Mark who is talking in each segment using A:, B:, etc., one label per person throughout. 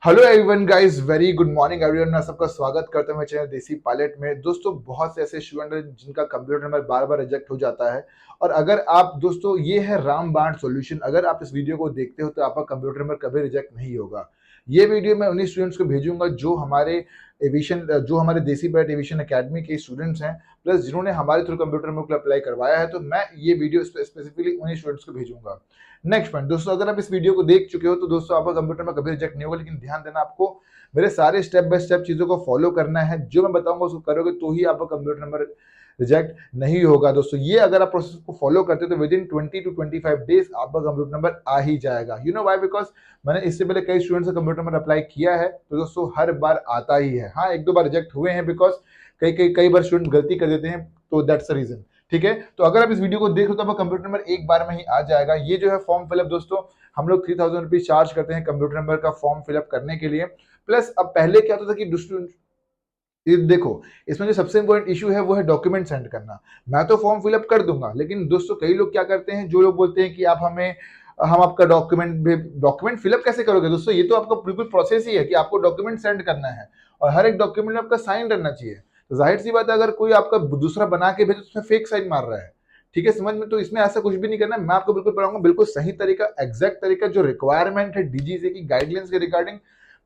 A: Hello everyone guys, very good morning everyone. मैं सबका स्वागत करता हूं मेरे चैनल देसी पायलट में। दोस्तों, बहुत से ऐसे स्टूडेंट हैं जिनका कंप्यूटर नंबर बार बार रिजेक्ट हो जाता है। और अगर आप दोस्तों, ये है रामबाण सॉल्यूशन। अगर आप इस वीडियो को देखते हो तो आपका कंप्यूटर नंबर कभी रिजेक्ट नहीं होगा। ये वीडियो मैं उन्हीं स्टूडेंट्स को भेजूंगा जो हमारे देसी पायलट एविएशन एकेडमी के स्टूडेंट्स हैं, प्लस जिन्होंने हमारे थ्रू कंप्यूटर नंबर को अप्लाई करवाया है। तो मैं ये वीडियो स्पेसिफिकली उन्हीं स्टूडेंट्स को भेजूंगा। नेक्स्ट पॉइंट दोस्तों, अगर आप इस वीडियो को देख चुके हो तो दोस्तों आपका कंप्यूटर में कभी रिजेक्ट नहीं होगा, लेकिन ध्यान देना, आपको मेरे सारे स्टेप बाय स्टेप चीजों को फॉलो करना है। जो मैं बताऊंगा उसको करोगे तो ही आपका कंप्यूटर नंबर रिजेक्ट नहीं होगा। दोस्तों, ये अगर आप प्रोसेस को फॉलो करते हो तो विद इन 20 to 25 डेज आपका कंप्यूटर नंबर आ ही जाएगा। You know why? बिकॉज मैंने इससे पहले कई स्टूडेंट्स का कंप्यूटर नंबर अप्लाई किया है, तो दोस्तों हर बार आता ही है। हाँ, एक दो बार रिजेक्ट हुए हैं बिकॉज कई बार स्टूडेंट गलती कर देते हैं, तो दैट्स द रीजन। ठीक है, तो अगर आप इस वीडियो को देख लो तो आपका कंप्यूटर नंबर एक बार में ही आ जाएगा। ये जो है फॉर्म फिलअप, दोस्तों हम लोग 3000 रुपीज चार्ज करते हैं कंप्यूटर नंबर का फॉर्म फिलअप करने के लिए। प्लस अब पहले क्या होता था कि ये देखो, इसमें जो सबसे इंपॉर्टेंट इशू है वो है डॉक्यूमेंट सेंड करना। मैं तो फॉर्म फिलअप कर दूंगा, लेकिन दोस्तों कई लोग क्या करते हैं, जो लोग बोलते हैं कि हम आपका डॉक्यूमेंट फिलअप कैसे करोगे? दोस्तों, ये तो आपका बिल्कुल प्रोसेस ही है कि आपको डॉक्यूमेंट सेंड करना है और हर एक डॉक्यूमेंट में आपका साइन रहना चाहिए। तो जाहिर सी बात है, अगर कोई आपका दूसरा बना के भेजे तो उसमें फेक साइन मार रहा है। ठीक है, समझ में? तो इसमें ऐसा कुछ भी नहीं करना है। मैं आपको बिल्कुल बताऊंगा बिल्कुल सही तरीका, एग्जैक्ट तरीका, जो रिक्वायरमेंट है डीजीसी की गाइडलाइंस के रिगार्डिंग।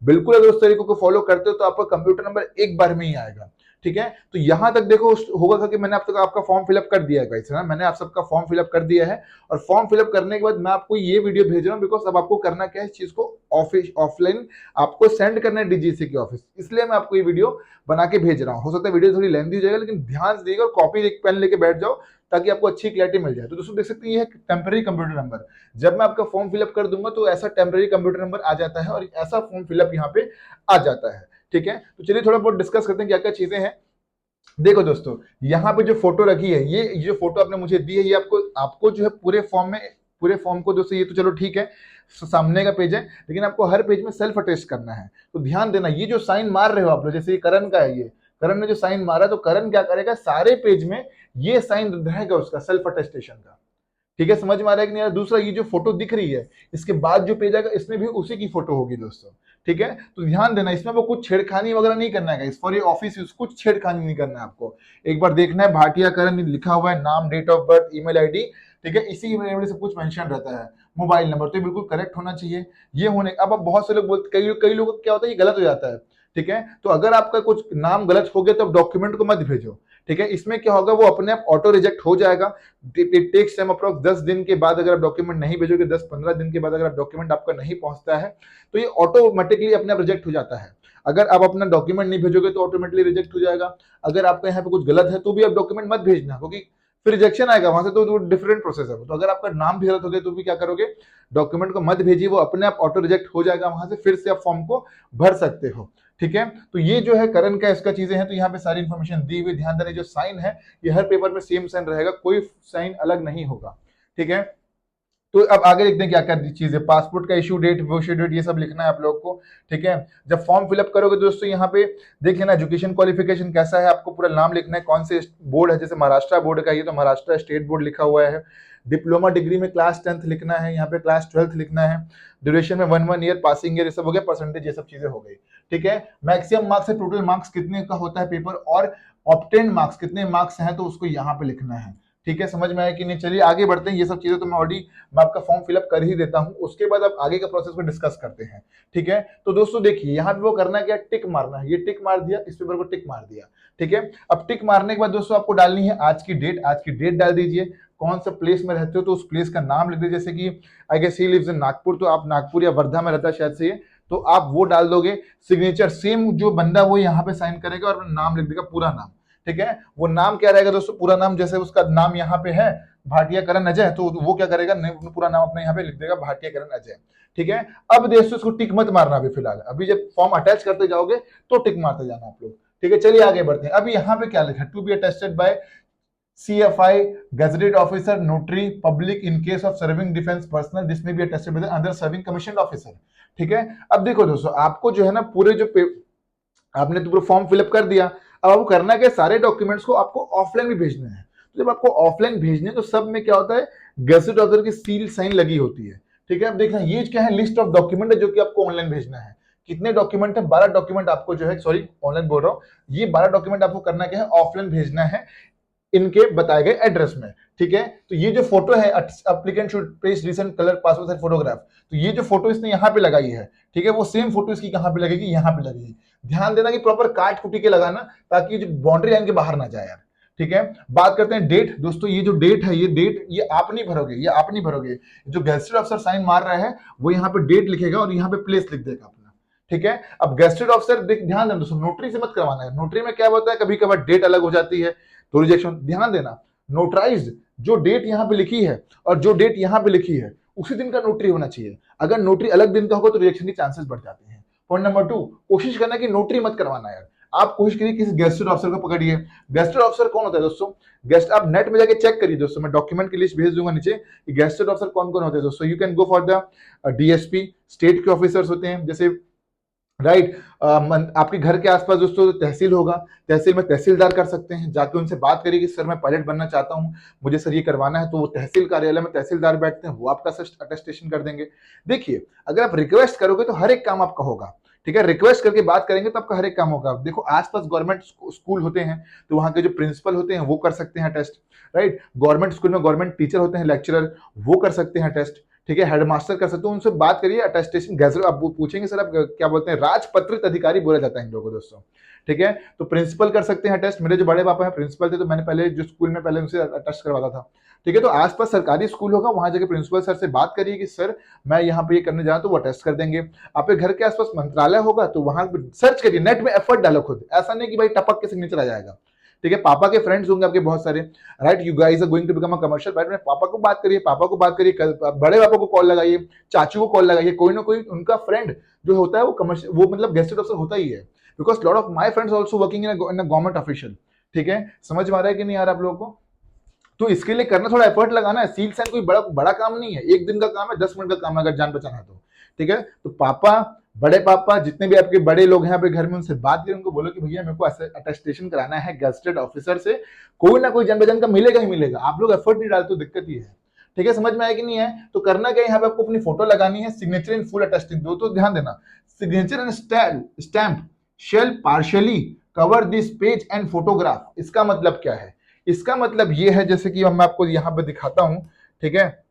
A: बिल्कुल अगर उस तरीके को फॉलो करते हो तो आपका कंप्यूटर नंबर एक बार में ही आएगा। ठीक है, तो यहां तक देखो होगा था कि मैंने अब तक आपका फॉर्म फिलअप कर दिया है गाइस, है ना? मैंने आप सबका फॉर्म फिलअप कर दिया है। और फॉर्म फिलअप करने के बाद मैं आपको ये वीडियो भेज रहा हूँ बिकॉज अब आपको करना क्या है, इस चीज को ऑफलाइन आपको सेंड करना है डीजीसी के ऑफिस। इसलिए मैं आपको ये वीडियो बना के भेज रहा हूँ। हो सकता है वीडियो थोड़ी लेंथी हो जाएगा, लेकिन ध्यान से देखिएगा और कॉपी एक पेन लेके बैठ जाओ ताकि आपको अच्छी क्लैरिटी मिल जाए। तो दोस्तों देख सकते हैं, ये है टेम्पररी कंप्यूटर नंबर। जब मैं आपका फॉर्म फिलअप कर दूंगा तो ऐसा टेम्पररी कंप्यूटर नंबर आ जाता है और ऐसा फॉर्म फिलअप यहाँ पे आ जाता है। ठीक है, तो चलिए थोड़ा बहुत डिस्कस करते हैं क्या क्या चीजें हैं। देखो दोस्तों, यहाँ पे जो फोटो रखी है, ये जो फोटो आपने मुझे दी है, ये आपको आपको जो है पूरे फॉर्म को दोस्तों, ये तो चलो ठीक है, सामने का पेज है, लेकिन आपको हर पेज में सेल्फ अटेस्ट करना है। तो ध्यान देना, ये जो साइन मार रहे हो आप लोग, जैसे ये करण का है, ये करण ने जो साइन मारा, तो करण क्या करेगा, सारे पेज में ये साइन रहेगा उसका सेल्फ अटेस्टेशन का। ठीक है, समझ में आ रहा है कि नहीं? दूसरा, ये जो फोटो दिख रही है, इसके बाद जो पेज आएगा इसमें भी उसी की फोटो होगी दोस्तों। ठीक है, तो ध्यान देना, इसमें वो कुछ छेड़खानी वगैरह नहीं करना है। फॉर ये ऑफिस यूज कुछ छेड़खानी नहीं करना है आपको। एक बार देखना है, भाटिया करण लिखा हुआ है, नाम, date of birth, email ID. ठीक है, इसी ईमेल आईडी सब कुछ मेंशन रहता है। मोबाइल नंबर तो ये बिल्कुल करेक्ट होना चाहिए। ये होने अब बहुत से लोग बोलते, कई लोगों का क्या होता है, ये गलत हो जाता है। ठीक है, तो अगर आपका कुछ नाम गलत हो गया तो डॉक्यूमेंट को मत भेजो। ठीक है, इसमें क्या होगा, वो अपने आप ऑटो रिजेक्ट हो जाएगा। इट टेक्स टाइम अप्रोक्स 10 दिन के बाद अगर आप डॉक्यूमेंट नहीं भेजोगे, 10-15 दिन के बाद अगर आप डॉक्यूमेंट आपका नहीं पहुंचता है, तो ये ऑटोमेटिकली अपने आप रिजेक्ट हो जाता है। अगर आप अपना डॉक्यूमेंट नहीं भेजोगे तो ऑटोमेटिकली रिजेक्ट हो जाएगा। अगर आपका यहाँ पे कुछ गलत है तो भी आप डॉक्यूमेंट मत भेजना, क्योंकि फिर रिजेक्शन आएगा वहां से, तो डिफरेंट प्रोसेस है। तो अगर आपका नाम भी गलत हो गया तो भी क्या करोगे, डॉक्यूमेंट को मत भेजिए, वो अपने आप ऑटो रिजेक्ट हो जाएगा वहां से, फिर से आप फॉर्म को भर सकते हो। ठीक है, तो ये जो है करण का इसका चीजें हैं, तो यहाँ पे सारी इन्फॉर्मेशन दी हुई। ध्यान देना, जो साइन है ये हर पेपर में सेम साइन रहेगा, कोई साइन अलग नहीं होगा। ठीक है, तो अब आगे देखते हैं क्या क्या चीज है। पासपोर्ट का इशू डेट, वो इशू डेट, ये सब लिखना है आप लोग को। ठीक है, जब फॉर्म फिलअप करोगे दोस्तों, यहाँ पे देख लेना एजुकेशन क्वालिफिकेशन कैसा है, आपको पूरा नाम लिखना है, कौन से बोर्ड है, जैसे महाराष्ट्र बोर्ड का ये तो महाराष्ट्र स्टेट बोर्ड लिखा हुआ है। डिप्लोमा डिग्री में क्लास 10th लिखना है, यहाँ पे क्लास 12th लिखना है। ड्यूरेशन में 1 ईयर, पासिंग ईयर, ये सब हो गया, परसेंटेज, ये सब चीजें हो गई। ठीक है, मैक्सिमम मार्क्स है, टोटल मार्क्स कितने का होता है पेपर, और ऑब्टेन मार्क्स कितने मार्क्स हैं, तो उसको यहाँ पे लिखना है। ठीक है, समझ में आया कि नहीं? चलिए आगे बढ़ते हैं। ये सब चीजें तो मैं आपका फॉर्म फिलअप कर ही देता हूं, उसके बाद आप आगे का प्रोसेस को डिस्कस करते हैं। ठीक है, तो दोस्तों देखिए, यहाँ पे वो करना है क्या, टिक मारना है। ये टिक मार दिया, इस पेपर को टिक मार दिया। ठीक है, अब टिक मारने के बाद दोस्तों आपको डालनी है आज की डेट। आज की डेट डाल दीजिए, कौन सा प्लेस में रहते हो तो उस प्लेस का नाम लिख दीजिए। जैसे कि I guess he lives in Nagpur, तो आप नागपुर या वर्धा में रहता है शायद से ये, तो आप वो डाल दोगे। सिग्नेचर सेम जो बंदा वो यहाँ पे साइन करेगा और नाम लिख देगा, पूरा नाम। ठीक है, वो नाम क्या रहेगा दोस्तों, पूरा नाम, जैसे उसका नाम यहाँ पे है भाटिया करण अजय, तो वो क्या करेगा, पूरा नाम अपने यहाँ पे लिख देगा, भाटिया करण अजय। ठीक है, अब दोस्तों इसको टिक मत मारना अभी फिलहाल, अभी जब फॉर्म अटैच करते जाओगे तो टिक मारते जाना आप लोग। ठीक है, चलिए आगे बढ़ते हैं। अभी यहाँ पे क्या लिखा, to be attested by CFI, gazetted officer, notary, public in case of serving defense personnel, this may be attested by the other serving commissioned officer। ठीक है, अब देखो दोस्तों, आपको जो है ना पूरे आपने तो पूरा फॉर्म फिलअप कर दिया। अब आपको करना क्या, सारे डॉक्यूमेंट्स को आपको ऑफलाइन भी भेजने हैं। तो जब आपको ऑफलाइन भेजने, तो सब में क्या होता है, गैजेट ऑफिसर की सील साइन लगी होती है। ठीक है, अब देखना, ये क्या है, लिस्ट ऑफ डॉक्यूमेंट है जो कि आपको ऑनलाइन भेजना है। कितने डॉक्यूमेंट है? 12 डॉक्यूमेंट आपको जो है, सॉरी ऑनलाइन बोल रहा हूँ, ये 12 डॉक्यूमेंट आपको करना क्या है? ऑफलाइन भेजना है इनके बताए गए एड्रेस में। ठीक है, तो ये जो फोटो है, applicant should place recent colour passport size photograph, तो ये जो फोटो इसने यहाँ पे लगाई है, ठीक है, वो सेम फोटो इसकी कहाँ पे लगेगी? यहाँ पे लगेगी। ध्यान देना कि प्रॉपर काट कुटी के लगाना, ताकि जो बाउंड्री लाइन के बाहर ना जाए यार। ठीक है, बात करते हैं डेट। दोस्तों ये जो डेट है, ये डेट ये आप नहीं भरोगे, ये आप नहीं भरोगे, जो गेस्टेड ऑफिसर साइन मार रहा है वो यहाँ पे डेट लिखेगा और यहाँ पे प्लेस लिख देगा अपना। ठीक है, अब गेस्टेड ऑफिसर ध्यान देना दोस्तों, नोटरी से मत करवाना है। नोटरी में क्या होता है, कभी कभार डेट अलग हो जाती है तो रिजेक्शन। ध्यान देना, नोटराइज्ड जो डेट यहाँ पे लिखी है और जो डेट यहाँ पे लिखी है उसी दिन का नोटरी होना चाहिए। अगर नोटरी अलग दिन का होगा तो रिजेक्शन के चांसेस बढ़ जाते हैं। पॉइंट नंबर 2, कोशिश करना कि नोटरी मत करवाना यार। आप कोशिश करिए किसी गेस्टेड ऑफिसर को पकड़िए। गेस्टेड ऑफिसर कौन होता है दोस्तों? गेस्ट आप नेट में जाके चेक करिए दोस्तों, मैं डॉक्यूमेंट की लिस्ट भेज दूंगा नीचे कि गेस्टेड ऑफिसर कौन कौन होते हैं दोस्तों। You can go for the DSP, state के ऑफिसर्स होते हैं जैसे, राइट। आपके घर के आसपास दोस्तों तहसील होगा, तहसील में तहसीलदार कर सकते हैं, जाके उनसे बात करिए कि सर मैं पायलट बनना चाहता हूँ, मुझे सर ये करवाना है, तो वो तहसील कार्यालय में तहसीलदार बैठते हैं, वो आपका अटेस्टेशन कर देंगे। देखिए, अगर आप रिक्वेस्ट करोगे तो हर एक काम आपका होगा। ठीक है, रिक्वेस्ट करके बात करेंगे तो आपका हर एक काम होगा। देखो आसपास गवर्नमेंट स्कूल होते हैं तो वहां के जो प्रिंसिपल होते हैं वो कर सकते हैं टेस्ट, राइट। गवर्नमेंट स्कूल में गवर्नमेंट टीचर होते हैं, लेक्चरर, वो कर सकते हैं टेस्ट। ठीक है, हेडमास्टर कर सकते हो, उनसे बात करिए। अटेस्टेशन गैजेट आप पूछेंगे सर आप क्या बोलते हैं, राजपत्रित अधिकारी बोला जाता है इन लोगों को दोस्तों। ठीक है, तो प्रिंसिपल कर सकते हैं टेस्ट। मेरे जो बड़े पापा हैं प्रिंसिपल थे, तो मैंने पहले जो स्कूल में पहले उनसे टेस्ट करवाता था। ठीक है, तो आसपास सरकारी स्कूल होगा, वहां जाके प्रिंसिपल सर से बात करिए कि सर मैं यहाँ पे ये करने जा रहा हूं, तो वो टेस्ट कर देंगे। आपके घर के आसपास मंत्रालय होगा तो वहां सर्च करिए, नेट में एफर्ट डालो खुद, ऐसा नहीं कि भाई टपक के सिग्नेचर आ जाएगा। ठीक है, पापा के फ्रेंड्स होंगे आपके बहुत सारे, right. You guys are going to become a commercial pilot. पापा को बात करिए, पापा को बात करिए, बड़े पापा को कॉल लगाइए, चाचू को कॉल लगाइए, कोई ना कोई उनका फ्रेंड जो होता है वो कमर्शियल, वो मतलब गेस्टेड ऑफिसर होता ही है। Because lot of my friends also working in a government official. ठीक है, समझ में आ रहा है कि नहीं यार आप लोगों को? तो इसके लिए करना, थोड़ा एफर्ट लगाना है। सील साइन कोई बड़ा काम नहीं है, 1 दिन का काम है, 10 मिनट का काम है अगर जान बचाना है तो। ठीक है, तो पापा, बड़े पापा, जितने भी आपके बड़े लोग हैं आपके घर में, उनसे बात करें, उनको बोलो कि भैया मेरे को अटेस्टेशन कराना है गेस्टेड ऑफिसर से, कोई ना कोई जान पहचान का मिलेगा ही मिलेगा। आप लोग एफर्ट नहीं डालते तो दिक्कत ही है। ठीक है, समझ में आया कि नहीं है? तो करना क्या, यहाँ पे आपको अपनी फोटो लगानी है, सिग्नेचर इन फुल अटेस्टिंग दो। तो ध्यान देना, signature and stamp shall partially cover this page and photograph. इसका मतलब क्या है? इसका मतलब ये है, जैसे कि मैं आपको यहाँ पे दिखाता हूं। ठीक है,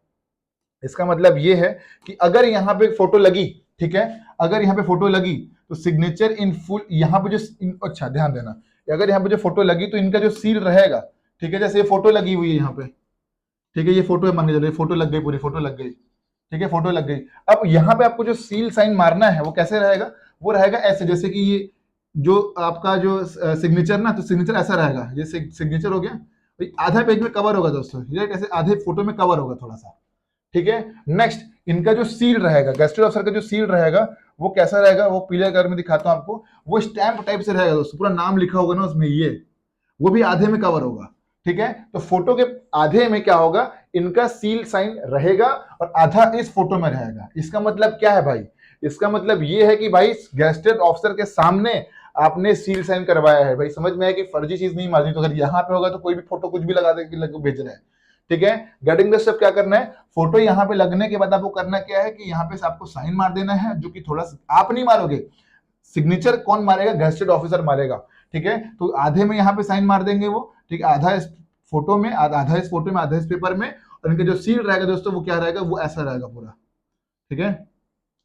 A: इसका मतलब ये है कि अगर यहाँ पे फोटो लगी, ठीक है, अगर यहाँ पे फोटो लगी तो सिग्नेचर इन फुल, यहाँ पे जो अच्छा ध्यान देना, अगर यहाँ पे जो फोटो लगी तो इनका जो सील रहेगा, ठीक है, जैसे ये फोटो लगी हुई है यहाँ पे, ठीक है, ये फोटो मान लीजिए फोटो लग गई, पूरी फोटो लग गई। ठीक है, फोटो लग गई। अब यहाँ पे आपको जो सील साइन मारना है वो कैसे रहेगा? वो रहेगा ऐसे, जैसे कि ये जो आपका जो सिग्नेचर ना, तो सिग्नेचर ऐसा रहेगा, जैसे सिग्नेचर हो गया, आधा पेज में कवर होगा दोस्तों, ऐसे आधे फोटो में कवर होगा थोड़ा सा। ठीक है, नेक्स्ट इनका जो सील रहेगा, गेस्टेड ऑफिसर का जो सील रहेगा वो कैसा रहेगा? वो पीले कलर में दिखाता हूं आपको, वो स्टैंप टाइप से रहेगा दोस्तों, पूरा नाम लिखा होगा ना उसमें, ये वो भी आधे में कवर होगा। ठीक है, तो फोटो के आधे में क्या होगा? इनका सील साइन रहेगा और आधा इस फोटो में रहेगा। इसका मतलब क्या है भाई? इसका मतलब ये है कि भाई गेस्टेड ऑफिसर के सामने आपने सील साइन करवाया है। भाई समझ में आया कि फर्जी चीज नहीं मारनी। तो अगर यहाँ पे होगा तो कोई भी फोटो कुछ भी लगा दे भेज रहा है। ठीक है, गेटिंग द स्टेप क्या करना है? फोटो यहाँ पे लगने के बाद आपको करना क्या है कि यहाँ पे आपको साइन मार देना है, जो कि थोड़ा सा आप नहीं मारोगे, सिग्नेचर कौन मारेगा? गेस्टेड ऑफिसर मारेगा। ठीक है, तो आधे में यहाँ पे साइन मार देंगे वो, ठीक है, आधा इस फोटो में, आधा इस फोटो में, आधा इस पेपर में, और इनका जो सील रहेगा दोस्तों वो क्या रहेगा? वो ऐसा रहेगा पूरा। ठीक है,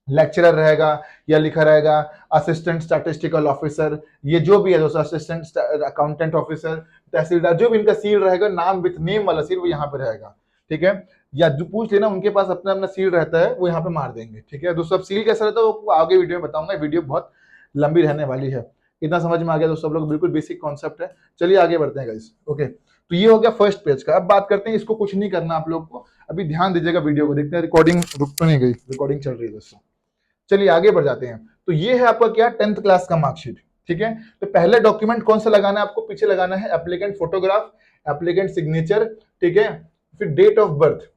A: लेक्चरर रहेगा या लिखा रहेगा असिस्टेंट स्टैटिस्टिकल ऑफिसर, ये जो भी है दोस्तों, असिस्टेंट अकाउंटेंट ऑफिसर, तहसीलदार, जो भी इनका सील रहेगा, नाम विथ नेम वाला सील वो यहाँ पे रहेगा। ठीक है, या जो पूछ लेना उनके पास अपना अपना सील रहता है, वो यहाँ पे मार देंगे। ठीक है दोस्तों, अब सील कैसा रहता है वो आगे वीडियो में बताऊंगा, वीडियो बहुत लंबी रहने वाली है। इतना समझ में आ गया दोस्तों? सब लोग बिल्कुल बेसिक कॉन्सेप्ट है। चलिए आगे बढ़ते हैं गाइस। ओके, तो ये हो गया फर्स्ट पेज का। अब बात करते हैं, इसको कुछ नहीं करना आप लोग को, अभी ध्यान दीजिएगा वीडियो को। देखते हैं रिकॉर्डिंग रुक तो नहीं गई, रिकॉर्डिंग चल रही है दोस्तों। चलिए आगे बढ़ जाते हैं। तो ये है आपका क्या? 10th क्लास का मार्कशीट। ठीक है, तो पहले डॉक्यूमेंट कौन सा लगाना है आपको? पीछे लगाना है एप्लीकेंट फोटोग्राफ, एप्लीकेंट सिग्नेचर, ठीक है, फिर date of birth,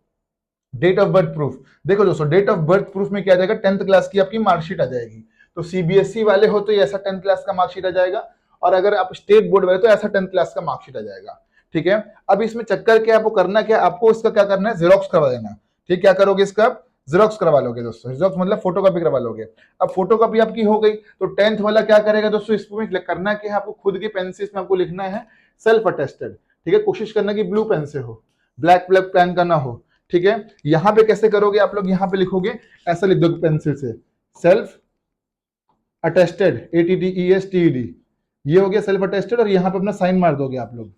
A: date of birth proof. देखो दोस्तों, डेट ऑफ बर्थ प्रूफ में क्या आ जाएगा? 10th क्लास की आपकी मार्कशीट आ जाएगी। तो सीबीएसई वाले हो तो ये ऐसा 10th क्लास का मार्कशीट आ जाएगा, और अगर आप स्टेट बोर्ड वाले तो ऐसा 10th क्लास का मार्कशीट आ जाएगा। ठीक है, अब इसमें चक्कर क्या, आपको करना क्या? आपको इसका क्या करना है? जेरोक्स करवा देना। ठीक, क्या करोगे इसका? जेरोक्स करवा लोगे दोस्तों, जेरोक्स मतलब फोटोकॉपी करवा लोगे। अब फोटोकॉपी आपकी हो गई तो 10th वाला क्या करेगा दोस्तों, इसमें करना क्या है, आपको खुद की पेन से इसमें आपको लिखना है सेल्फ अटेस्टेड, ठीक है। कोशिश करना कि ब्लू पेन से हो, ब्लैक ब्लैक पेन का ना हो, ठीक है। यहां पे कैसे करोगे आप लोग, यहां पे लिखोगे, ऐसा लिख दोगे पेंसिल से, सेल्फ अटेस्टेड, ATTESTED, ये हो गया सेल्फ अटेस्टेड, और यहां पे अपना साइन मार दोगे आप लोग।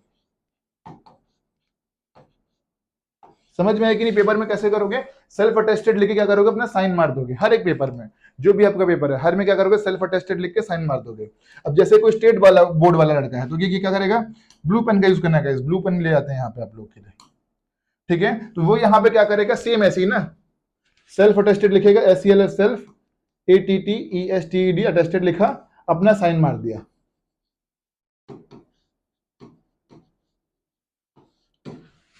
A: समझ में आया कि नहीं, पेपर में कैसे करोगे, सेल्फ अटेस्टेड लिख के क्या करोगे, अपना साइन मार दोगे। हर एक पेपर में, जो भी आपका पेपर है, हर में क्या करोगे, सेल्फ अटेस्टेड लिख के साइन मार दोगे। अब जैसे कोई स्टेट वाला बोर्ड वाला लड़का है तो ये क्या करेगा, ब्लू पेन का यूज करना है, ब्लू पेन ले आते हैं यहाँ पे आप लोग के लिए, ठीक है। तो वो यहाँ पे क्या करेगा, सेम ऐसे ही ना, सेल्फ अटेस्टेड लिखेगा, SEL सेल्फ, ATTESTED अटेस्टेड लिखा, अपना साइन मार दिया।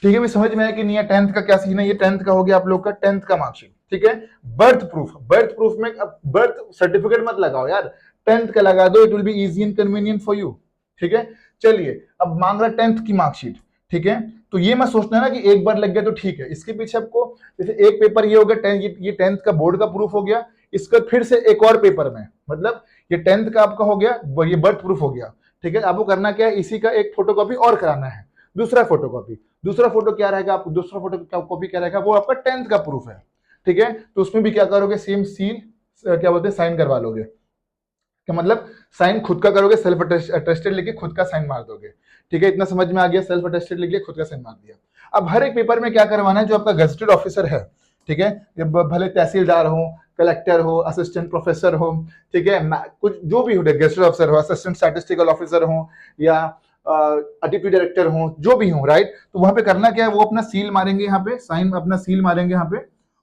A: ठीक है भाई, समझ में आया कि नहीं है। 10th का क्या सीन है, ये 10th का हो गया आप लोग का 10th का मार्कशीट, ठीक है। बर्थ प्रूफ, बर्थ प्रूफ में अब बर्थ सर्टिफिकेट मत लगाओ यार, 10th का लगा दो, it will be easy and convenient for you, ठीक है। चलिए अब मांग रहा 10th की मार्कशीट, ठीक है। तो ये मत सोचना ना कि एक बार लग गया तो ठीक है, इसके पीछे आपको, जैसे एक पेपर ये हो गया 10, ये 10th का बोर्ड का प्रूफ हो गया, इसका फिर से एक और पेपर में, मतलब ये 10th का आपका हो गया, ये बर्थ प्रूफ हो गया, ठीक है। आपको करना क्या है, इसी का एक फोटोकॉपी और कराना है, दूसरा फोटोकॉपी। दूसरा फोटो क्या रहेगा, आपको दूसरा फोटो कॉपी क्या रहेगा, वो आपका 10th का प्रूफ है, ठीक है। तो उसमें भी क्या करोगे, सेम सील, क्या बोलते हैं, साइन करवा लोगे, क्या मतलब, साइन खुद का करोगे, सेल्फ अटेस्टेड लिख के खुद का साइन मार दोगे, ठीक है। इतना समझ में आ गया, सेल्फ अटेस्टेड लिख के खुद का साइन मार दिया। अब हर एक पेपर में क्या करवाना है, जो आपका गजेटेड ऑफिसर है, ठीक है, भले तहसीलदार हो, कलेक्टर हो, असिस्टेंट प्रोफेसर हो, ठीक है, कुछ जो भी हो, गजेटेड ऑफिसर हो, असिस्टेंट स्टैटिस्टिकल ऑफिसर हो, या डिप्टी डायरेक्टर हो, जो भी हो, राइट। तो वहां पे करना क्या है, वो अपना सील मारेंगे, यहाँ पे साइन, अपना सील मारेंगे यहाँ पे,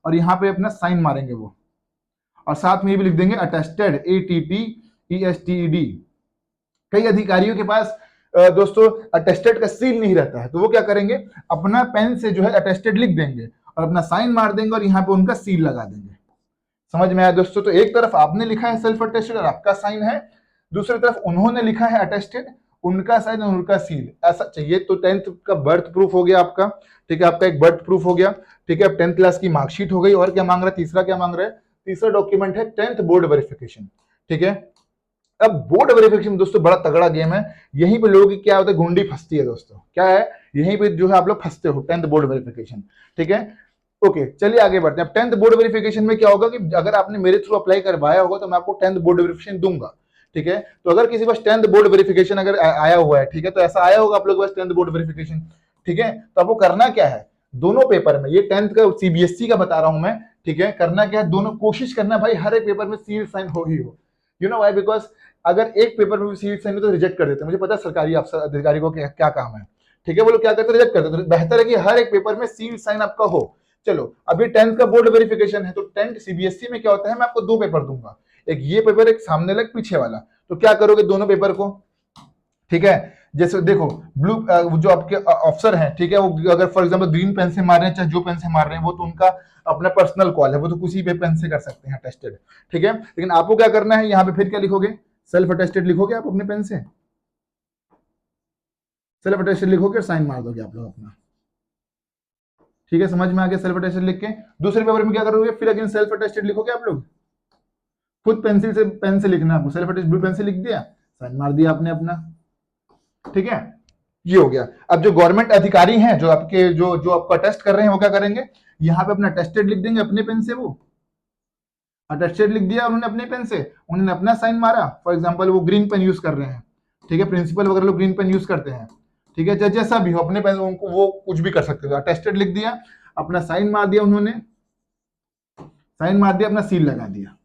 A: और यहाँ पे अपना साइन मारेंगे वो, और साथ में ये भी लिख देंगे अटेस्टेड, ATTESTED। कई अधिकारियों के पास दोस्तों अटेस्टेड का सील नहीं रहता है, तो वो क्या करेंगे, अपना पेन से जो है अटेस्टेड लिख देंगे और अपना साइन मार देंगे और यहाँ पे उनका सील लगा देंगे। समझ में आया दोस्तों। तो एक तरफ आपने लिखा है सेल्फ अटेस्टेड और आपका साइन है, दूसरी तरफ उन्होंने लिखा है अटेस्टेड, उनका साइन और उनका सील, ऐसा चाहिए। तो 10th का बर्थ प्रूफ हो गया आपका, ठीक है, आपका एक बर्थ प्रूफ हो गया, ठीक है। अब 10th क्लास की मार्कशीट हो गई, और क्या मांग रहा है, तीसरा क्या मांग रहा है, तीसरा डॉक्यूमेंट है 10th बोर्ड वेरिफिकेशन, ठीक है। अब बोर्ड वेरिफिकेशन दोस्तों बड़ा तगड़ा गेम है, यहीं पे लोगों की क्या होता है, गुंडी फंसती है दोस्तों, क्या है, यहीं पे जो है आप लोग फंसते हो, 10th बोर्ड वेरिफिकेशन, ठीक है। ओके, चलिए आगे बढ़ते हैं। 10th बोर्ड वेरिफिकेशन में क्या होगा कि अगर आपने मेरे थ्रू अप्लाई करवाया होगा तो मैं आपको 10th बोर्ड वेरिफिकेशन दूंगा, ठीक है। तो अगर किसी पास 10th बोर्ड वेरिफिकेशन अगर आया हुआ है, ठीक है, तो ऐसा आया होगा आप लोग के पास 10th बोर्ड वेरिफिकेशन, ठीक है। तो आपको करना क्या है, दोनों पेपर में, ये 10th का CBSE का बता रहा हूं मैं, ठीक है, करना क्या है, दोनों कोशिश करना भाई हर एक पेपर में सील साइन हो ही हो, यू नो व्हाई, बिकॉज अगर एक पेपर में भी सील साइन हो तो रिजेक्ट कर देते हैं, मुझे पता है सरकारी अफसर अधिकारी को क्या काम है, ठीक है, वो लोग क्या करते हैं, रिजेक्ट करते हैं। तो बेहतर है कि हर एक पेपर में सील साइन आपका हो। चलो अभी 10th का बोर्ड वेरिफिकेशन है, तो 10th CBSE में क्या होता है, मैं आपको 2 पेपर दूंगा, एक ये पेपर, एक सामने वाला, एक पीछे वाला। तो क्या करोगे, दोनों पेपर को, ठीक है, जैसे देखो ब्लू जो आपके अफसर हैं, ठीक है, वो अगर फॉर एग्जांपल ग्रीन पेन से मार रहे हैं चाहे जो पेन से मार रहे हैं, वो तो उनका अपना पर्सनल कॉल है, वो तो किसी भी पेन से कर सकते हैं टेस्टेड, ठीक है। लेकिन आपको क्या करना है, यहाँ पे फिर क्या लिखोगे, सेल्फ अटेस्टेड लिखोगे आप अपने पेन से, सेल्फ अटेस्टेड लिखोगे और साइन मार दोगे आप लोग अपना, ठीक है। समझ में आ गया, सेल्फ अटेस्टेड लिख के दूसरे पेपर में क्या करोगे, फिर अगेन सेल्फ अटेस्टेड लिखोगे आप लोग, खुद पेंसिल से, पेन से लिखना, आपको सेल्फ अटेस्टेड ब्लू पेन से लिख दिया, साइन मार दिया आपने अपना, ठीक है, ये हो गया। अब जो गवर्नमेंट अधिकारी हैं, जो आपके जो आपको अटेस्ट कर रहे हैं, वो क्या करेंगे, यहाँ पे अपना अटेस्टेड लिख देंगे अपने पेन से, वो अटेस्टेड लिख दिया उन्होंने अपने पेन से, उन्होंने अपना साइन मारा, फॉर एग्जांपल वो ग्रीन पेन यूज कर रहे हैं, ठीक है, प्रिंसिपल वगैरह लोग ग्रीन पेन यूज करते हैं, ठीक है, जैसा भी हो अपने पेन, उनको वो कुछ भी कर सकते हो, अटेस्टेड लिख दिया, अपना साइन मार दिया उन्होंने, साइन मार दिया, अपना सील लगा दिया,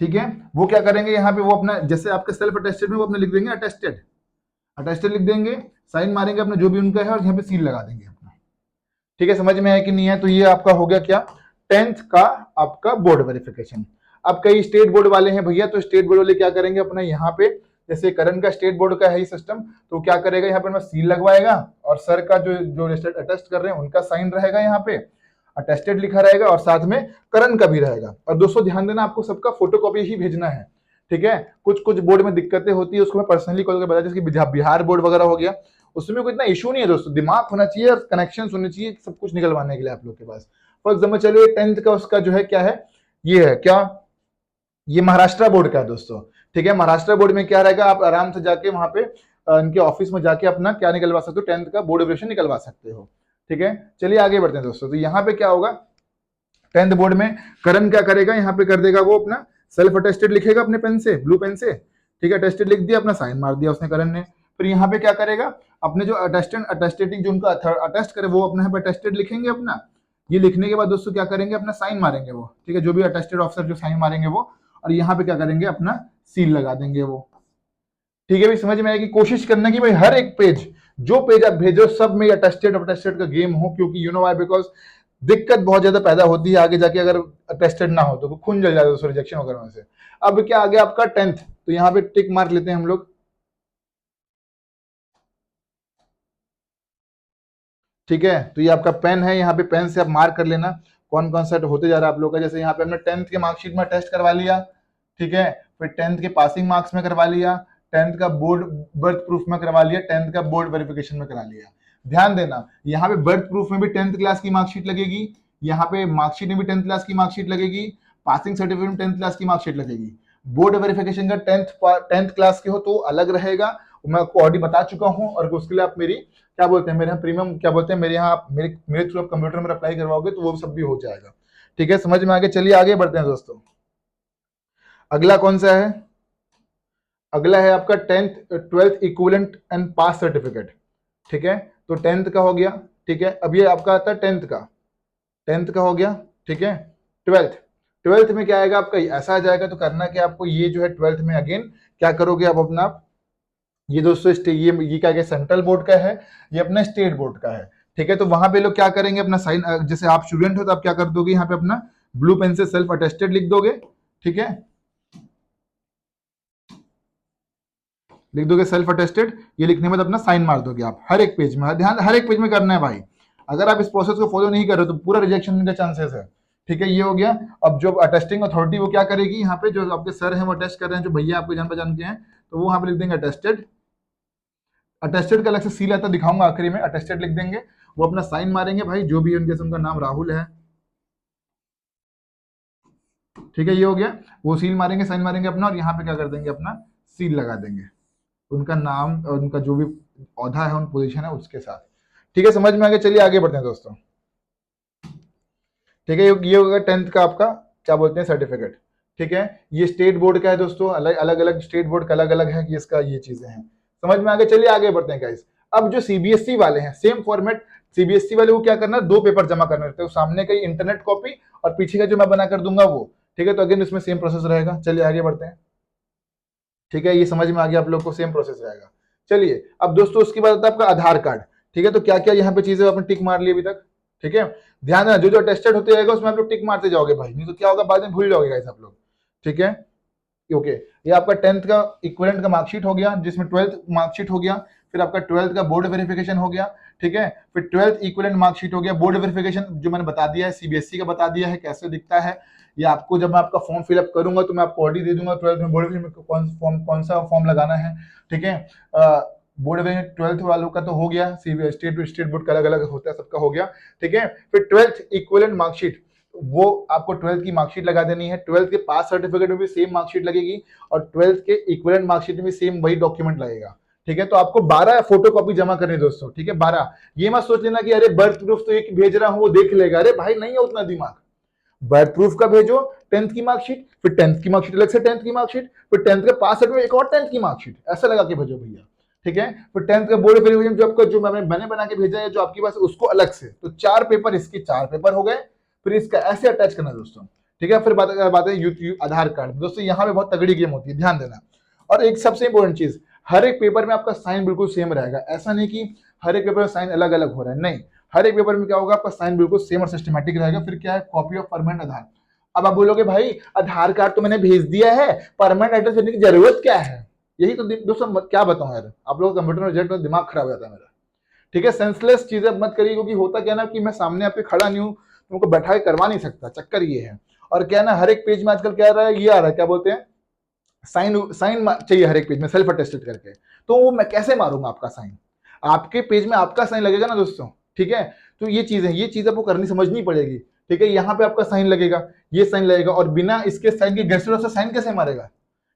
A: ठीक है। वो क्या करेंगे, यहाँ पे वो अपना, जैसे आपके सेल्फ अटेस्टेड में वो अपने लिख देंगे अटेस्टेड, अटेस्टेड लिख देंगे, साइन मारेंगे अपना जो भी उनका है, और यहाँ पे सील लगा देंगे अपना, ठीक है। समझ में आया कि नहीं है। तो ये आपका हो गया क्या, 10th का आपका बोर्ड वेरिफिकेशन। अब कई स्टेट बोर्ड वाले हैं भैया, तो स्टेट बोर्ड वाले क्या करेंगे, अपना यहाँ पे, जैसे करण का स्टेट बोर्ड का है सिस्टम, तो क्या करेगा, यहाँ पे सील लगवाएगा, और सर का जो अटेस्ट कर रहे हैं उनका साइन रहेगा, यहाँ पे अटेस्टेड लिखा रहेगा, और साथ में करण का भी रहेगा। और दोस्तों ध्यान देना, आपको सबका फोटोकॉपी ही भेजना है, ठीक है। कुछ कुछ बोर्ड में दिक्कतें होती है, उसको मैं पर्सनली कॉल कर बता, जैसे बिहार बोर्ड वगैरह हो गया, उसमें कोई इतना इशू नहीं है दोस्तों, दिमाग होना चाहिए और कनेक्शन होने चाहिए सब कुछ निकलवाने के लिए आप लोग के पास। फॉर एग्जाम्पल चलिए 10th का उसका जो है क्या है, ये है क्या, ये महाराष्ट्र बोर्ड का है दोस्तों। ठीक है, महाराष्ट्र बोर्ड में क्या रहेगा, आप आराम से जाके वहां पे इनके ऑफिस में जाके अपना क्या निकलवा सकते हो, 10th का बोर्ड एग्जामिनेशन निकलवा सकते हो। ठीक है, चलिए आगे बढ़ते हैं दोस्तों। तो यहाँ पे क्या होगा, 10th बोर्ड में करण क्या करेगा, यहाँ पे कर देगा वो अपना सेल्फ अटेस्टेड लिखेगा अपने पेन से, ब्लू पेन से। ठीक है, अटेस्टेड लिख दिया, अपना साइन मार दिया उसने करण ने। फिर यहाँ पे क्या करेगा, अपने जो अटेस्टेटिंग जो उनका अटेस्ट करे वो अपने यहाँ पे अटेस्टेड लिखेंगे अपना। ये लिखने के बाद दोस्तों क्या करेंगे, अपना साइन मारेंगे वो। ठीक है, जो भी अटेस्टेड ऑफिसर जो साइन मारेंगे वो, और यहाँ पे क्या करेंगे, अपना सील लगा देंगे वो। ठीक है भाई, समझ में आएगी। कोशिश करना कि भाई हर एक पेज, जो पेज आप भेजो सब में अटेस्टेड अटेस्टेड का गेम हो, क्योंकि यू नो व्हाई, बिकॉज दिक्कत बहुत ज्यादा पैदा होती है आगे जाके अगर अटेस्टेड ना हो तो खून जल जाता है दोस्तों रिजेक्शन वगैरह से। अब क्या आ गया आपका 10th, तो यहाँ पे टिक मार्क लेते हैं हम लोग। ठीक है, तो ये आपका पेन है, यहाँ पे पेन से आप मार्क कर लेना कौन कौन सा होते जा रहा है आप लोग का। जैसे यहाँ पे हमने 10th के मार्कशीट में टेस्ट करवा लिया। ठीक है, फिर 10th के पासिंग मार्क्स में करवा लिया, 10th का बोर्ड बर्थ प्रूफ में करवा लिया, 10th का बोर्ड वेरिफिकेशन में करा लिया। ध्यान देना, यहाँ पे बर्थ प्रूफ में भी 10th क्लास की मार्कशीट लगेगी, यहाँ पे मार्कशीट में भी 10th क्लास की मार्कशीट लगेगी, पासिंग सर्टिफिकेट में 10th क्लास की मार्कशीट लगेगी। बोर्ड वेरिफिकेशन का 10th क्लास के हो तो अलग रहेगा, मैं आपको ऑलरेडी बता चुका हूँ। और उसके लिए आप मेरी क्या बोलते हैं, मेरे यहाँ प्रीमियम क्या बोलते हैं, मेरे यहाँ आप मेरे थ्रू आप कंप्यूटर में अप्लाई करवाओगे तो वो सब भी हो जाएगा। ठीक है, समझ में आगे। चलिए आगे बढ़ते हैं दोस्तों। अगला कौन सा है, अगला है आपका 12th equivalent and pass certificate. ठीक है, तो 10th का हो गया। ठीक है, अब ये आपका आता है 10th का हो गया। ठीक है, 12th में क्या आएगा आपका, ऐसा आ जाएगा। तो करना क्या आपको, ये जो है 12th में अगेन क्या करोगे आप अपना, ये दोस्तों ये क्या सेंट्रल बोर्ड का है, ये अपना स्टेट बोर्ड का है। ठीक है, तो वहां पे लोग क्या करेंगे, अपना साइन, जैसे आप स्टूडेंट हो तो आप क्या कर दोगे, यहाँ पे अपना ब्लू पेन से सेल्फ अटेस्टेड लिख दोगे। ठीक है, लिख दोगे सेल्फ अटेस्टेड, ये लिखने में अपना साइन मार दोगे आप हर एक पेज में। ध्यान, हर एक पेज में करना है भाई, अगर आप इस प्रोसेस को फॉलो नहीं कर रहे तो पूरा रिजेक्शन का चांसेस है। ठीक है, ये हो गया। अब जो अटेस्टिंग अथॉरिटी वो क्या करेगी, यहाँ पे जो आपके सर हैं वो अटेस्ट कर रहे हैं, जो भैया आपको जान पहचान के हैं, तो वो यहाँ पे लिख देंगे अटेस्टेड। अटेस्टेड का अलग से सील आता दिखाऊंगा आखिरी में, अटेस्टेड लिख देंगे, वो अपना साइन मारेंगे भाई, जो भी उनके, उनका नाम राहुल है। ठीक है, ये हो गया, वो सील मारेंगे, साइन मारेंगे अपना, और यहाँ पे क्या कर देंगे, अपना सील लगा देंगे उनका नाम और उनका जो भी औहदा है, उन पोजीशन है उसके साथ। ठीक है, समझ में आ गया। चलिए आगे बढ़ते हैं दोस्तों। ठीक है, ये होगा 10th का आपका क्या बोलते हैं सर्टिफिकेट। ठीक है, ये स्टेट बोर्ड का है दोस्तों, अलग अलग स्टेट बोर्ड का अलग अलग है, ये इसका ये चीजें हैं। समझ में आ गया। चलिए आगे बढ़ते हैं गाइस। अब जो सीबीएसई वाले हैं, सेम फॉर्मेट, सीबीएसई वाले को क्या करना है, 2 पेपर जमा करने रहते हैं, सामने का इंटरनेट कॉपी और पीछे का जो मैं बना कर दूंगा वो। ठीक है, तो अगेन इसमें सेम प्रोसेस रहेगा। चलिए आगे बढ़ते हैं। ठीक है, ये समझ में आ गया आप लोग को, सेम प्रोसेस रहेगा। चलिए अब दोस्तों उसके बाद आता है आपका आधार कार्ड। ठीक है, तो क्या क्या यहाँ पे चीजें आपने टिक मार ली अभी तक। ठीक है, ध्यान देना, जो जो टेस्टेड होते जाएगा उसमें आप लोग टिक मारते जाओगे भाई, नहीं तो क्या होगा, बाद में भूल जाओगे गाइस आप लोग। ठीक है, ओके, ये आपका 10th का इक्विवेलेंट का मार्कशीट हो गया, जिसमें 12th मार्कशीट हो गया, फिर आपका 12th का बोर्ड वेरिफिकेशन हो गया। ठीक है, फिर 12th इक्विवेलेंट मार्कशीट हो गया, बोर्ड वेरिफिकेशन जो मैंने बता दिया है, सीबीएसई का बता दिया है कैसे दिखता है। ये आपको जब मैं आपका फॉर्म फिलअप करूंगा तो मैं आपको ऑलरेडी दे दूंगा 12th में बोर्ड में कौन सा फॉर्म लगाना है। ठीक है, बोर्ड में 12th वालों का तो हो गया, स्टेट बोर्ड का अलग अलग होता है, सबका हो गया। ठीक है, फिर 12th इक्विवेलेंट मार्कशीट, वो आपको 12th की मार्कशीट लगा देनी है, 12th के पास सर्टिफिकेट में भी सेम मार्कशीट लगेगी, और 12th के इक्विवेलेंट मार्कशीट में भी सेम वही डॉक्यूमेंट लगेगा। ठीक है, तो आपको 12 फोटोकॉपी जमा करनी दोस्तों। ठीक है, 12। ये मत सोच लेना कि अरे बर्थ प्रूफ तो एक भेज रहा हूं वो देख लेगा, अरे भाई नहीं है उतना दिमाग। बर्थ प्रूफ का भेजो, 10th की मार्कशीट, फिर 10th की मार्कशीट अलग से, 10th की मार्कशीट, फिर 10th के पास सर्टिफिकेट एक और 10th की मार्कशीट, ऐसा लगा के भेजो भैया। ठीक है, फिर 10th का बोर्ड वेरिफिकेशन जो आपका जो मैंने बना के भेजा है जो आपके पास, उसको अलग से, तो 4 पेपर, इसके 4 पेपर हो गए। फिर इसका ऐसे अटैच करना दोस्तों। ठीक है, फिर बात है आधार कार्ड दोस्तों, यहाँ पे बहुत तगड़ी गेम होती है, ध्यान देना। और एक सबसे इंपॉर्टेंट चीज, हर एक पेपर में आपका साइन बिल्कुल सेम रहेगा, ऐसा नहीं कि हर एक पेपर में साइन अलग अलग हो रहा है, नहीं, हर एक पेपर में क्या होगा, आपका साइन बिल्कुल सेम और सिस्टमैटिक रहेगा। फिर क्या है, कॉपी ऑफ परमानेंट आधार। अब आप बोलोगे भाई आधार कार्ड तो मैंने भेज दिया है, परमानेंट एड्रेस भेजने की जरूरत क्या है। यही तो दोस्तों क्या बताऊं यार, आप लोगों का कंप्यूटर में रिजल्ट में दिमाग खराब हो जाता है मेरा। ठीक है, सेंसलेस चीजें मत करिए, क्योंकि होता क्या ना कि मैं सामने आपके खड़ा नहीं हूं, तुमको बैठा के करवा नहीं सकता, चक्कर ये है। और क्या ना, हर एक पेज में आजकल क्या आ रहा है, ये आ रहा है, क्या बोलते हैं, साइन साइन चाहिए हर एक पेज में सेल्फ अटेस्टेड करके, तो वो मैं कैसे मारूंगा आपका साइन, आपके पेज में आपका साइन लगेगा ना दोस्तों। ठीक है, तो ये चीज आपको करनी समझनी पड़ेगी। ठीक है, यहाँ पे आपका साइन लगेगा, ये साइन लगेगा, और बिना इसके साइन के गेस्टेड ऑफिसर साइन कैसे मारेगा?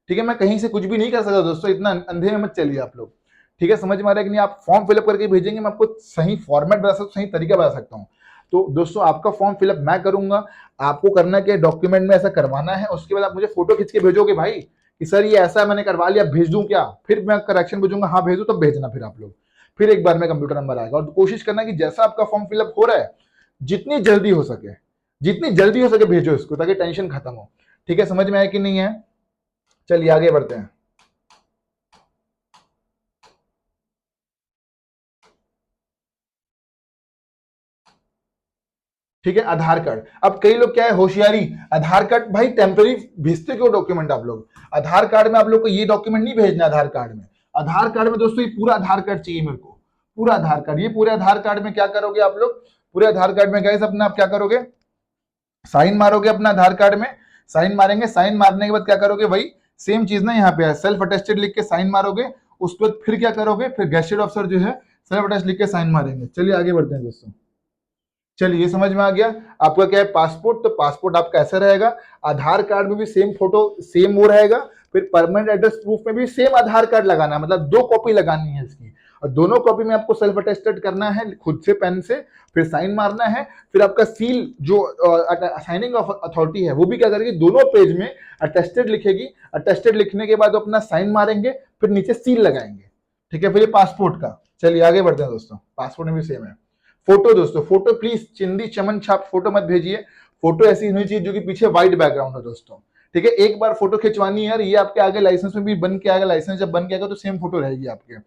A: ठीक है, मैं कहीं से कुछ भी नहीं कर सकता दोस्तों, इतना अंधे में मत चलिए आप लोग। ठीक है, समझ में आ रहा है कि नहीं? आप फॉर्म फिलअप करके भेजेंगे, मैं आपको सही फॉर्मेट बता सकता हूँ, सही तरीका बता सकता हूँ। तो दोस्तों आपका फॉर्म फिलअप मैं करूंगा, आपको करना क्या, डॉक्यूमेंट में ऐसा करवाना है, उसके बाद आप मुझे फोटो खींच के भेजोगे भाई कि सर ये ऐसा मैंने करवा लिया, भेज दूं क्या? फिर मैं करेक्शन भेजूंगा, हाँ भेज दो, तब भेजना फिर आप लोग, फिर एक बार में कंप्यूटर नंबर आएगा। और कोशिश करना कि जैसा आपका फॉर्म फिलअप हो रहा है, जितनी जल्दी हो सके, जितनी जल्दी हो सके भेजो इसको, ताकि टेंशन खत्म हो। ठीक है, समझ में आया कि नहीं है? चलिए आगे बढ़ते हैं। ठीक है, आधार कार्ड। अब कई लोग क्या है, होशियारी, आधार कार्ड भाई टेम्पररी भेजते क्यों डॉक्यूमेंट आप लोग? आधार कार्ड में आप लोग को ये डॉक्यूमेंट नहीं भेजना। आधार कार्ड में, आधार कार्ड में दोस्तों ये पूरा आधार कार्ड चाहिए मेरे को, पूरा आधार कार्ड। ये पूरे आधार कार्ड में क्या करोगे आप लोग? पूरे आधार कार्ड में गाइस अपना आप क्या करोगे, साइन मारोगे अपना आधार कार्ड में, साइन मारेंगे, साइन मारने के बाद क्या करोगे, वही सेम चीज ना यहाँ पे है, सेल्फ अटेस्टेड लिख के साइन मारोगे। उसके बाद फिर क्या करोगे, फिर गेस्टेड ऑफिसर जो है सेल्फ अटेस्ट लिख के साइन मारेंगे। चलिए आगे बढ़ते हैं दोस्तों। चलिए ये समझ में आ गया। आपका क्या है, पासपोर्ट, तो पासपोर्ट आपका ऐसा रहेगा, आधार कार्ड में भी सेम फोटो सेम वो रहेगा। फिर परमानेंट एड्रेस प्रूफ में भी सेम आधार कार्ड लगाना है, मतलब 2 कॉपी लगानी है इसकी, और दोनों कॉपी में आपको सेल्फ अटेस्टेड करना है खुद से पेन से, फिर साइन मारना है। फिर आपका सील जो साइनिंग ऑफ अथॉरिटी है वो भी क्या करेगी, दोनों पेज में अटेस्टेड लिखेगी। अटेस्टेड लिखने के बाद अपना साइन मारेंगे, फिर नीचे सील लगाएंगे। ठीक है, फिर ये पासपोर्ट का। चलिए आगे बढ़ते हैं दोस्तों, पासपोर्ट में भी सेम है। फोटो दोस्तों, फोटो प्लीज चिंदी चमन छाप फोटो मत भेजिए, फोटो ऐसी होनी चाहिए जो कि पीछे व्हाइट बैकग्राउंड हो दोस्तों। ठीक है, एक बार फोटो खिंचवानी है यार, ये आपके आगे लाइसेंस में भी बन के आएगा, लाइसेंस जब बन के आएगा तो सेम फोटो रहेगी आपके।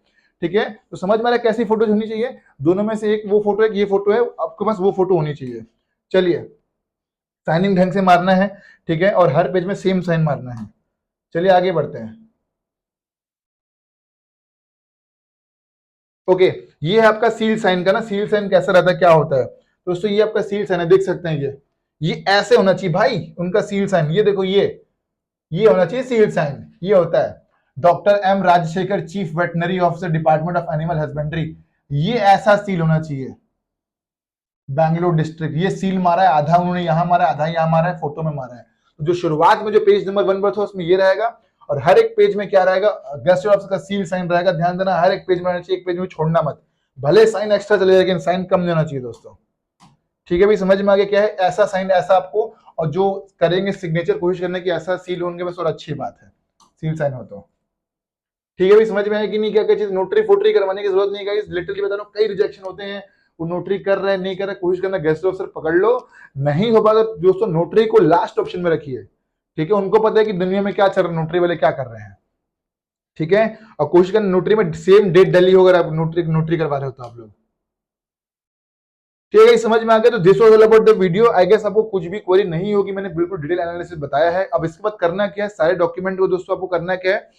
A: ठीक है, तो समझ में आ रहा है कैसी फोटो होनी चाहिए, दोनों में से एक वो फोटो है, ये फोटो है, आपके पास वो फोटो होनी चाहिए। चलिए, साइनिंग ढंग से मारना है, ठीक है, और हर पेज में सेम साइन मारना है। चलिए आगे बढ़ते हैं। ओके, ये है आपका सील साइन का ना, सील साइन कैसा रहता है, क्या होता है दोस्तों, ये आपका सील साइन है, देख सकते हैं ये ऐसे होना चाहिए भाई उनका सील साइन। ये देखो, ये होना चाहिए सील साइन, ये होता है doctor M Rajshekhar, chief veterinary officer, department of animal husbandry, ये ऐसा सील होना चाहिए। बैंगलोर डिस्ट्रिक्ट, ये सील मारा है, आधा उन्होंने यहां मारा है, आधा यहां मारा है, फोटो में मारा है। तो जो शुरुआत में जो पेज नंबर 1 पर था उसमें ये रहेगा, और हर एक पेज में क्या रहेगा, गेस्ट ऑफिसर का सील साइन रहेगा। ध्यान देना, हर एक पेज में रहना चाहिए, एक पेज में छोड़ना मत, भले साइन एक्स्ट्रा चले लेकिन साइन कम नहीं होना चाहिए दोस्तों। ठीक है भाई, समझ में आ गया क्या है, ऐसा साइन ऐसा आपको, और जो करेंगे सिग्नेचर कोशिश करने की ऐसा सील होंगे बस, और अच्छी बात है सील साइन हो तो। ठीक है भाई, समझ में आया कि नहीं, क्या क्या चीज नोटरी फोटरी करवाने की जरूरत नहीं है, लिटरली बता रहा हूँ, कई रिजेक्शन होते हैं, वो नोटरी कर रहे हैं नहीं कर रहे, कोशिश करना गेस्ट ऑफिसर पकड़ लो। नहीं हो पाएगा दोस्तों, नोटरी को लास्ट ऑप्शन में रखिए। ठीक है, उनको पता है कि दुनिया में क्या चल रहा है, नोटरी वाले क्या कर रहे हैं। ठीक है, और कोशिश करना नोटरी में सेम डेट डली हो, अगर आप नोटरी नोटरी करवा रहे हो तो आप लोग। ठीक है, समझ में आ गया। तो this was all about the video. I guess आपको कुछ भी क्वेरी नहीं होगी, मैंने बिल्कुल डिटेल एनालिसिस बताया है। अब इसके बाद करना क्या है, सारे डॉक्यूमेंट को दोस्तों आपको करना क्या है,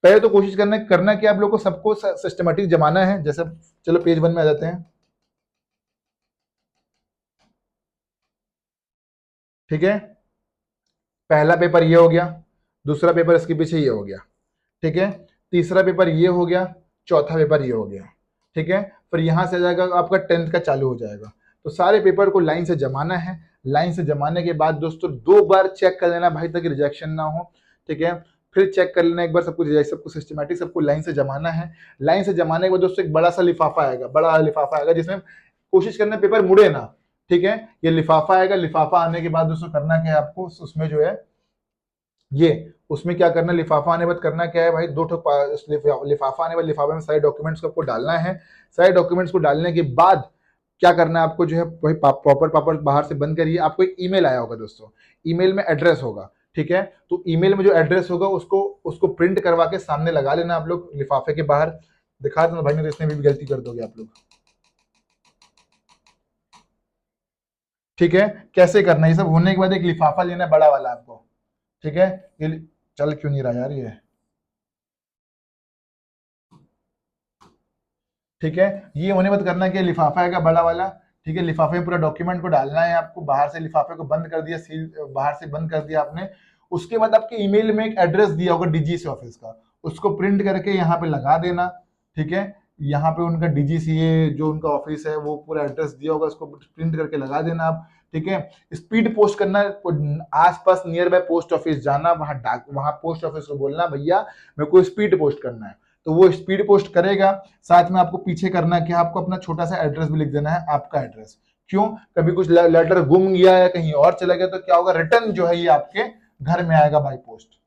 A: पहले तो कोशिश करना कि आप लोग को सबको सिस्टमेटिक जमाना है। जैसे चलो पेज 1 में आ जाते हैं। ठीक है, पहला पेपर ये हो गया, दूसरा पेपर इसके पीछे ये हो गया, ठीक है, तीसरा पेपर ये हो गया, चौथा पेपर ये हो गया। ठीक है, फिर यहां से आ जाएगा आपका 10th का चालू हो जाएगा। तो सारे पेपर को लाइन से जमाना है। लाइन से जमाने के बाद दोस्तों 2 बार चेक कर लेना भाई, ताकि रिजेक्शन ना हो। ठीक है, फिर चेक कर लेना एक बार, सबको सिस्टमेटिक सबको लाइन से जमाना है। लाइन से जमाने के बाद दोस्तों एक बड़ा सा लिफाफा आएगा, बड़ा लिफाफा आएगा, जिसमें कोशिश करना पेपर मुड़े ना। ठीक है, ये लिफाफा आएगा, लिफाफा आने के बाद दोस्तों करना क्या है आपको, उसमें जो है ये, उसमें क्या करना, लिफाफा आने बाद करना क्या है भाई, लिफाफा आने बाद लिफाफे में सारे डॉक्यूमेंट्स को आपको डालना है। सारे डॉक्यूमेंट्स को डालने के बाद क्या करना है आपको, जो है वही प्रॉपर प्रॉपर बाहर से बंद करिए। आपको एक ईमेल आया होगा दोस्तों, ईमेल में एड्रेस होगा। ठीक है, तो ईमेल में जो एड्रेस होगा उसको उसको प्रिंट करवा के सामने लगा लेना आप लोग, लिफाफे के बाहर दिखा देना भाई, नहीं तो इसमें भी गलती कर दोगे आप लोग। ठीक है, कैसे करना है, ये सब होने के बाद एक लिफाफा लेना है बड़ा वाला आपको। ठीक है, ये चल क्यों नहीं रहा यार ये। ठीक है, ये होने बाद करना क्या, लिफाफा आएगा बड़ा वाला। ठीक है, लिफाफे में पूरा डॉक्यूमेंट को डालना है आपको, बाहर से लिफाफे को बंद कर दिया, सील बाहर से बंद कर दिया आपने। उसके बाद आपके ईमेल में एक एड्रेस दिया होगा डीजीसी ऑफिस का, उसको प्रिंट करके यहाँ पे लगा देना। ठीक है, यहाँ पे उनका डीजीसीए जो उनका ऑफिस है वो पूरा एड्रेस दिया होगा, उसको प्रिंट करके लगा देना आप। ठीक है, स्पीड पोस्ट करना, आसपास नियर बाय पोस्ट ऑफिस जाना, वहां पोस्ट ऑफिस को बोलना भैया मेरे को स्पीड पोस्ट करना है, तो वो स्पीड पोस्ट करेगा। साथ में आपको पीछे करना है कि आपको अपना छोटा सा एड्रेस भी लिख देना है, आपका एड्रेस। क्यों, कभी कुछ लेटर गुम गया या कहीं और चला गया तो क्या होगा, रिटर्न जो है ये आपके घर में आएगा बाय पोस्ट।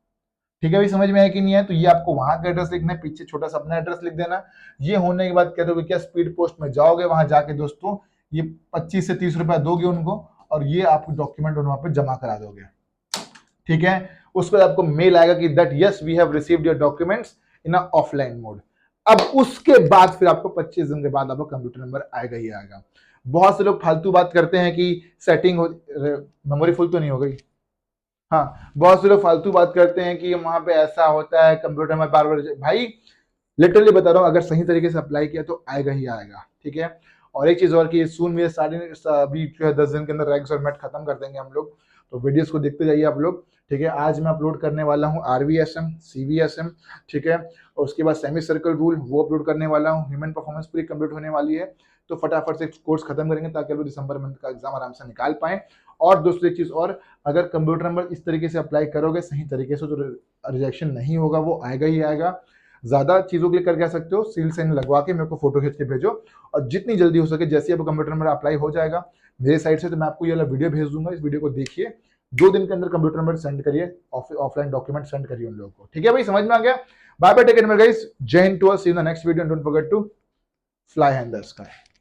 A: ठीक है भाई, समझ में आया कि नहीं है? तो ये आपको वहां का एड्रेस लिखना है, पीछे छोटा सा अपना एड्रेस लिख देना। ये होने के बाद क्या दोगे, क्या स्पीड पोस्ट में जाओगे, वहां जाके दोस्तों ये 25 से 30 रुपया दोगे उनको, और ये आपको डॉक्यूमेंट वहां पे जमा करा दोगे। ठीक है, उसके बाद आपको मेल आएगा कि that yes we have received your documents in offline mode. अब उसके बाद फिर आपको 25 दिन के बाद आपको कंप्यूटर नंबर आएगा ही आएगा। बहुत से लोग फालतू बात करते हैं कि सेटिंग हो, मेमोरी फुल तो नहीं हो गई। हाँ, बहुत से लोग फालतू बात करते हैं कि वहां पे ऐसा होता है कंप्यूटर में बार बार। भाई लिटरली बता रहा हूँ, अगर सही तरीके से अप्लाई किया तो आएगा ही आएगा। ठीक है, और एक चीज और कि सून भी अभी जो है 10 दिन के अंदर रैंक्स और मैट खत्म कर देंगे हम लोग, तो वीडियोस को देखते जाइए आप लोग। ठीक है, आज मैं अपलोड करने वाला हूँ RVSM, CVSM, ठीक है, और उसके बाद सेमी सर्कल रूल वो अपलोड करने वाला हूँ। ह्यूमन परफॉर्मेंस पूरी कंप्लीट होने वाली है, तो फटाफट से कोर्स खत्म करेंगे ताकि हम लोग दिसंबर मंथ का एग्जाम आराम से निकाल पाए। और दोस्तों एक चीज और, अगर कंप्यूटर नंबर इस तरीके से अप्लाई करोगे सही तरीके से, तो रिजेक्शन नहीं होगा, वो आएगा ही आएगा। ज्यादा चीजों के लिए करके आ सकते हो, सील साइन लगवा के मेरे को फोटो खींच के भेजो, और जितनी जल्दी हो सके, जैसे अब कंप्यूटर नंबर अप्लाई हो जाएगा मेरे साइड से, तो मैं आपको ये वाला वीडियो भेज दूंगा। इस वीडियो को देखिए, 2 दिन के अंदर कंप्यूटर नंबर सेंड करिए, ऑफलाइन डॉक्यूमेंट सेंड करिए उन लोगों को। ठीक है भाई, समझ में आ गया? Bye bye, take care guys, Jai Hind to us, see in the next video, and don't forget to fly high in the sky.